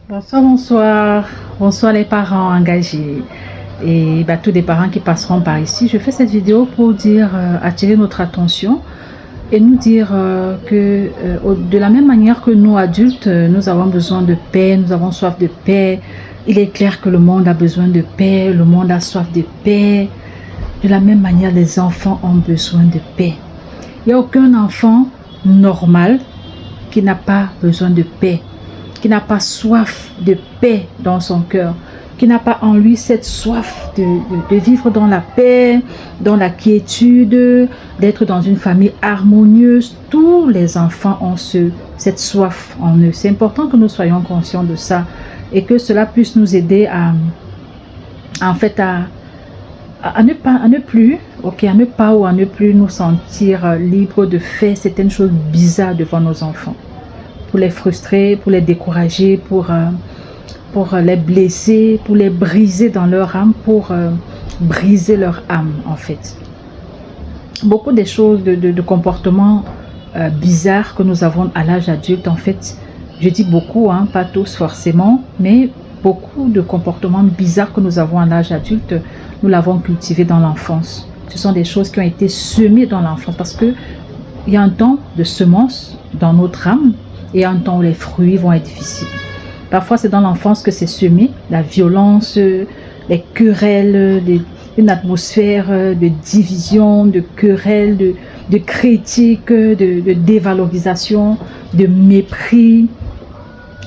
Bonsoir, bonsoir. Bonsoir les parents engagés et tous les parents qui passeront par ici. Je fais cette vidéo pour dire, attirer notre attention et nous dire de la même manière que nous adultes, nous avons besoin de paix, nous avons soif de paix. Il est clair que le monde a besoin de paix, le monde a soif de paix. De la même manière, les enfants ont besoin de paix. Il n'y a aucun enfant normal qui n'a pas besoin de paix, qui n'a pas soif de paix dans son cœur, qui n'a pas en lui cette soif de vivre dans la paix, dans la quiétude, d'être dans une famille harmonieuse. Tous les enfants ont cette soif en eux. C'est important que nous soyons conscients de ça et que cela puisse nous aider à ne plus nous sentir libres de faire certaines choses bizarres devant nos enfants, pour les frustrer, pour les décourager, pour les blesser, pour les briser dans leur âme, pour briser leur âme en fait. Beaucoup de choses, de comportements bizarres que nous avons à l'âge adulte, en fait, je dis beaucoup, pas tous forcément, mais beaucoup de comportements bizarres que nous avons à l'âge adulte, nous l'avons cultivé dans l'enfance. Ce sont des choses qui ont été semées dans l'enfance parce que il y a un temps de semence dans notre âme et un temps où les fruits vont être difficiles. Parfois, c'est dans l'enfance que c'est semé, la violence, les querelles, une atmosphère de division, de querelles, de critiques, de dévalorisation, de mépris,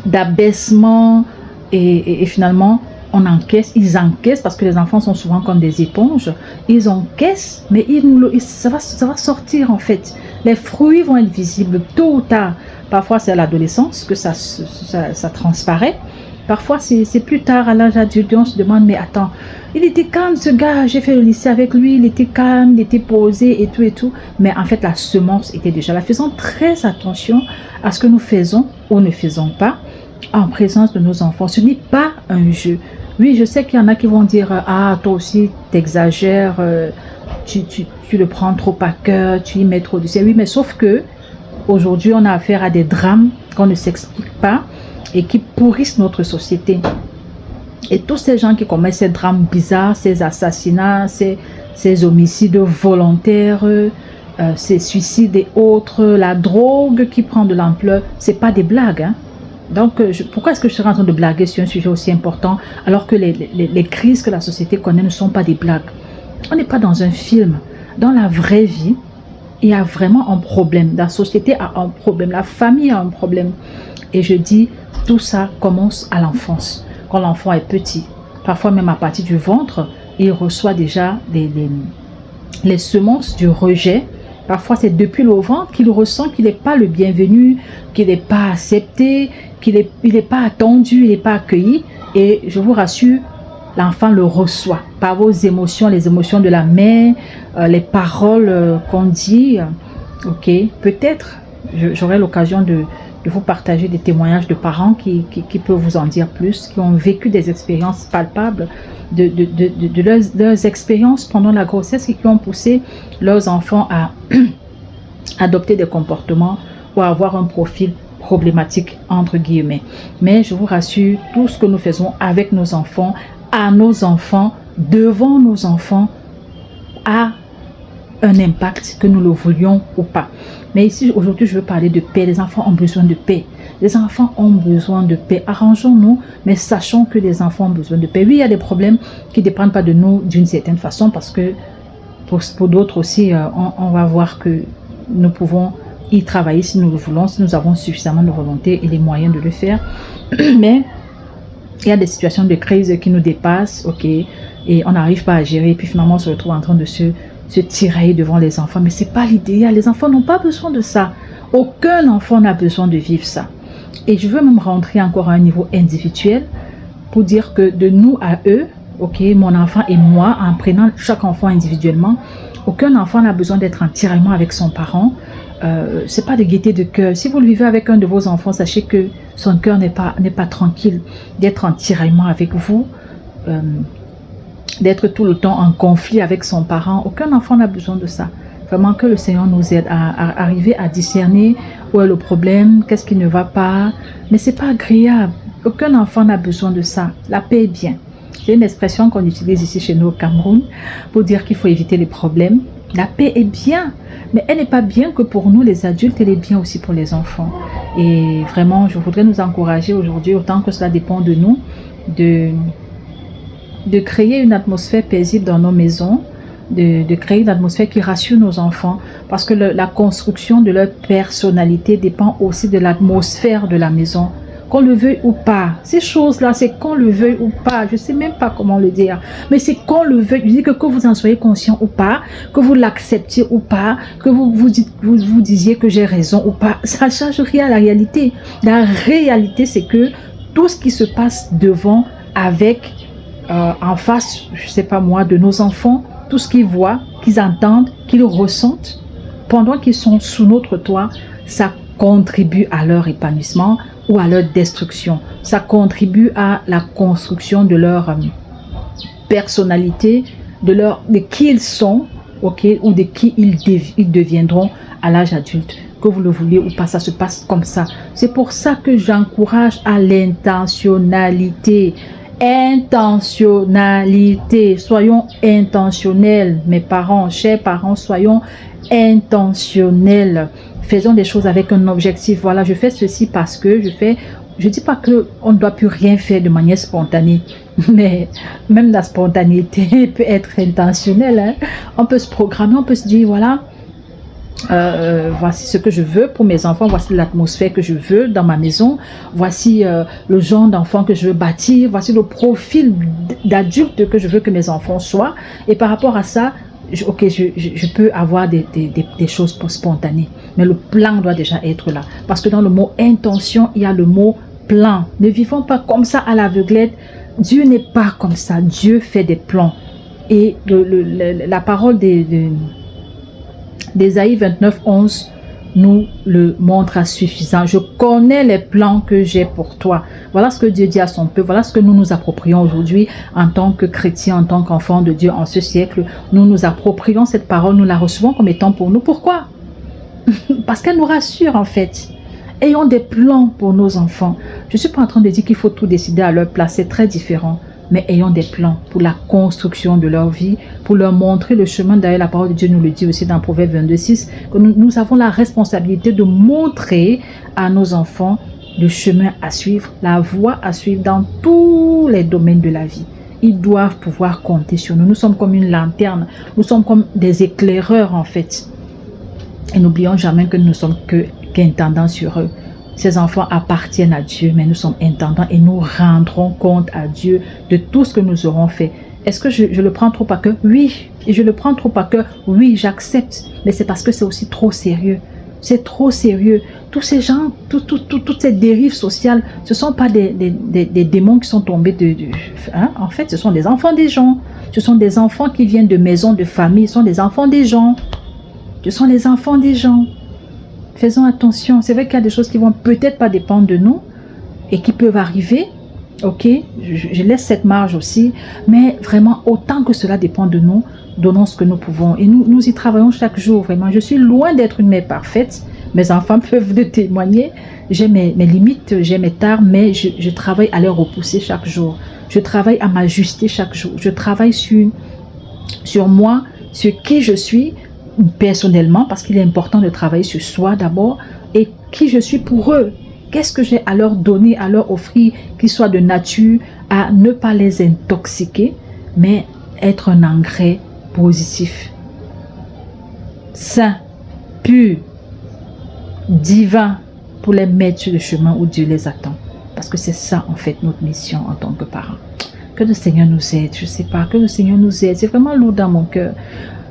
d'abaissement et finalement, on encaisse, ils encaissent parce que les enfants sont souvent comme des éponges. Ils encaissent, mais ça va sortir en fait. Les fruits vont être visibles tôt ou tard. Parfois, c'est à l'adolescence que ça transparaît. Parfois, c'est plus tard à l'âge adulte. On se demande, mais attends, il était calme ce gars, j'ai fait le lycée avec lui, il était calme, il était posé et tout et tout. Mais en fait, la semence était déjà là. Faisons très attention à ce que nous faisons ou ne faisons pas en présence de nos enfants. Ce n'est pas un jeu. Oui, je sais qu'il y en a qui vont dire, ah, toi aussi, t'exagères, tu le prends trop à cœur, tu y mets trop de sel. Oui, mais sauf que aujourd'hui, on a affaire à des drames qu'on ne s'explique pas et qui pourrissent notre société. Et tous ces gens qui commettent ces drames bizarres, ces assassinats, ces homicides volontaires, ces suicides et autres, la drogue qui prend de l'ampleur, c'est pas des blagues, Donc, pourquoi est-ce que je serais en train de blaguer sur un sujet aussi important alors que les crises que la société connaît ne sont pas des blagues? On n'est pas dans un film. Dans la vraie vie, il y a vraiment un problème. La société a un problème. La famille a un problème. Et je dis, tout ça commence à l'enfance. Quand l'enfant est petit, parfois même à partir du ventre, il reçoit déjà les semences du rejet. Parfois, c'est depuis le ventre qu'il ressent qu'il n'est pas le bienvenu, qu'il n'est pas accepté, qu'il n'est pas attendu, il n'est pas accueilli. Et je vous rassure, l'enfant le reçoit par vos émotions, les émotions de la mère, les paroles qu'on dit. Ok, peut-être j'aurai l'occasion de vous partager des témoignages de parents qui peuvent vous en dire plus, qui ont vécu des expériences palpables de leurs expériences pendant la grossesse et qui ont poussé leurs enfants à adopter des comportements ou à avoir un profil problématique entre guillemets. Mais je vous rassure, tout ce que nous faisons avec nos enfants, à nos enfants, devant nos enfants, a un impact, que nous le voulions ou pas. Mais ici, aujourd'hui, je veux parler de paix. Les enfants ont besoin de paix. Les enfants ont besoin de paix. Arrangeons-nous, mais sachons que les enfants ont besoin de paix. Oui, il y a des problèmes qui ne dépendent pas de nous d'une certaine façon, parce que pour d'autres aussi, on va voir que nous pouvons y travailler si nous le voulons, si nous avons suffisamment de volonté et les moyens de le faire. Mais il y a des situations de crise qui nous dépassent, ok, et on n'arrive pas à gérer, et puis finalement on se retrouve en train de se tirer devant les enfants. Mais ce n'est pas l'idéal. Les enfants n'ont pas besoin de ça. Aucun enfant n'a besoin de vivre ça. Et je veux même rentrer encore à un niveau individuel pour dire que de nous à eux, ok, mon enfant et moi, en prenant chaque enfant individuellement, aucun enfant n'a besoin d'être en tiraillement avec son parent. C'est pas de gaieté de cœur. Si vous le vivez avec un de vos enfants, sachez que son cœur n'est pas tranquille d'être en tiraillement avec vous, d'être tout le temps en conflit avec son parent. Aucun enfant n'a besoin de ça. Vraiment que le Seigneur nous aide à arriver à discerner où est le problème, qu'est-ce qui ne va pas. Mais c'est pas agréable Aucun enfant n'a besoin de ça. La paix est bien. C'est une expression qu'on utilise ici chez nous au Cameroun pour dire qu'il faut éviter les problèmes. La paix est bien, mais elle n'est pas bien que pour nous les adultes, elle est bien aussi pour les enfants. Et vraiment, je voudrais nous encourager aujourd'hui, autant que cela dépend de nous, de créer une atmosphère paisible dans nos maisons, de créer une atmosphère qui rassure nos enfants, parce que la construction de leur personnalité dépend aussi de l'atmosphère de la maison. Qu'on le veuille ou pas, ces choses-là, c'est qu'on le veuille ou pas, je ne sais même pas comment le dire, mais c'est qu'on le veuille, je dis que vous en soyez conscient ou pas, que vous l'acceptiez ou pas, que vous disiez que j'ai raison ou pas, ça ne change rien à la réalité. La réalité, c'est que tout ce qui se passe devant, avec, en face, je ne sais pas moi, de nos enfants, tout ce qu'ils voient, qu'ils entendent, qu'ils ressentent, pendant qu'ils sont sous notre toit, ça contribue à leur épanouissement ou à leur destruction. Ça contribue à la construction de leur personnalité, de qui ils sont, ok, ou de qui ils deviendront à l'âge adulte. Que vous le vouliez ou pas, ça se passe comme ça. C'est pour ça que j'encourage à l'intentionnalité. Intentionnalité. Soyons intentionnels, mes parents, chers parents, soyons intentionnels. Faisons des choses avec un objectif. Voilà, je fais ceci parce que je dis pas qu'on ne doit plus rien faire de manière spontanée, mais même la spontanéité peut être intentionnelle. Hein. On peut se programmer, on peut se dire, voilà, voici ce que je veux pour mes enfants, voici l'atmosphère que je veux dans ma maison, voici le genre d'enfant que je veux bâtir, voici le profil d'adulte que je veux que mes enfants soient. Et par rapport à ça, je peux avoir des choses spontanées, mais le plan doit déjà être là. Parce que dans le mot intention, il y a le mot plan. Ne vivons pas comme ça à l'aveuglette. Dieu n'est pas comme ça. Dieu fait des plans. Et la parole d'Ésaïe 29, 11 nous le montre à suffisant. Je connais les plans que j'ai pour toi. Voilà ce que Dieu dit à son peuple. Voilà ce que nous nous approprions aujourd'hui en tant que chrétiens, en tant qu'enfants de Dieu en ce siècle. Nous nous approprions cette parole, nous la recevons comme étant pour nous. Pourquoi? Parce qu'elle nous rassure en fait. Ayons des plans pour nos enfants. Je ne suis pas en train de dire qu'il faut tout décider à leur place. C'est très différent. Mais ayons des plans pour la construction de leur vie, pour leur montrer le chemin. D'ailleurs, la parole de Dieu nous le dit aussi dans Proverbe 22:6, que nous avons la responsabilité de montrer à nos enfants le chemin à suivre, la voie à suivre dans tous les domaines de la vie. Ils doivent pouvoir compter sur nous. Nous sommes comme une lanterne, nous sommes comme des éclaireurs en fait. Et n'oublions jamais que nous ne sommes qu'intendants sur eux. Ces enfants appartiennent à Dieu, mais nous sommes intendants et nous rendrons compte à Dieu de tout ce que nous aurons fait. Est-ce que je le prends trop à cœur? Oui. Et je le prends trop à cœur? Oui, j'accepte. Mais c'est parce que c'est aussi trop sérieux. C'est trop sérieux. Tous ces gens, toutes ces dérives sociales, ce ne sont pas des démons qui sont tombés hein? En fait, ce sont des enfants des gens. Ce sont des enfants qui viennent de maisons, de familles. Ce sont des enfants des gens. Ce sont les enfants des gens. Faisons attention. C'est vrai qu'il y a des choses qui vont peut-être pas dépendre de nous et qui peuvent arriver. Ok, je laisse cette marge aussi. Mais vraiment, autant que cela dépend de nous, donnons ce que nous pouvons. Et nous y travaillons chaque jour. Vraiment, je suis loin d'être une mère parfaite. Mes enfants peuvent le témoigner. J'ai mes limites, j'ai mes tares, mais je travaille à les repousser chaque jour. Je travaille à m'ajuster chaque jour. Je travaille sur moi, sur qui je suis, personnellement, parce qu'il est important de travailler sur soi d'abord, et qui je suis pour eux. Qu'est-ce que j'ai à leur donner, à leur offrir, qui soit de nature à ne pas les intoxiquer, mais être un engrais positif, sain, pur, divin, pour les mettre sur le chemin où Dieu les attend. Parce que c'est ça, en fait, notre mission en tant que parents. Que le Seigneur nous aide, je ne sais pas, que le Seigneur nous aide. C'est vraiment lourd dans mon cœur.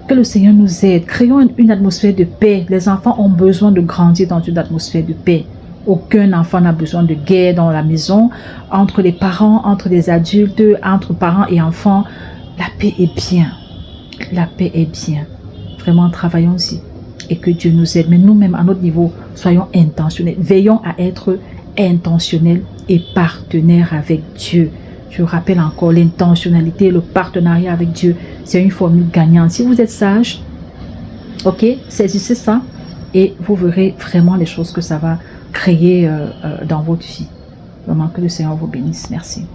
Que le Seigneur nous aide. Créons une atmosphère de paix. Les enfants ont besoin de grandir dans une atmosphère de paix. Aucun enfant n'a besoin de guerre dans la maison, entre les parents, entre les adultes, entre parents et enfants. La paix est bien. La paix est bien. Vraiment, travaillons-y. Et que Dieu nous aide. Mais nous-mêmes, à notre niveau, soyons intentionnels. Veillons à être intentionnels et partenaires avec Dieu. Je rappelle encore, l'intentionnalité, le partenariat avec Dieu, c'est une formule gagnante. Si vous êtes sage, ok, saisissez ça et vous verrez vraiment les choses que ça va créer dans votre vie. Vraiment que le Seigneur vous bénisse. Merci.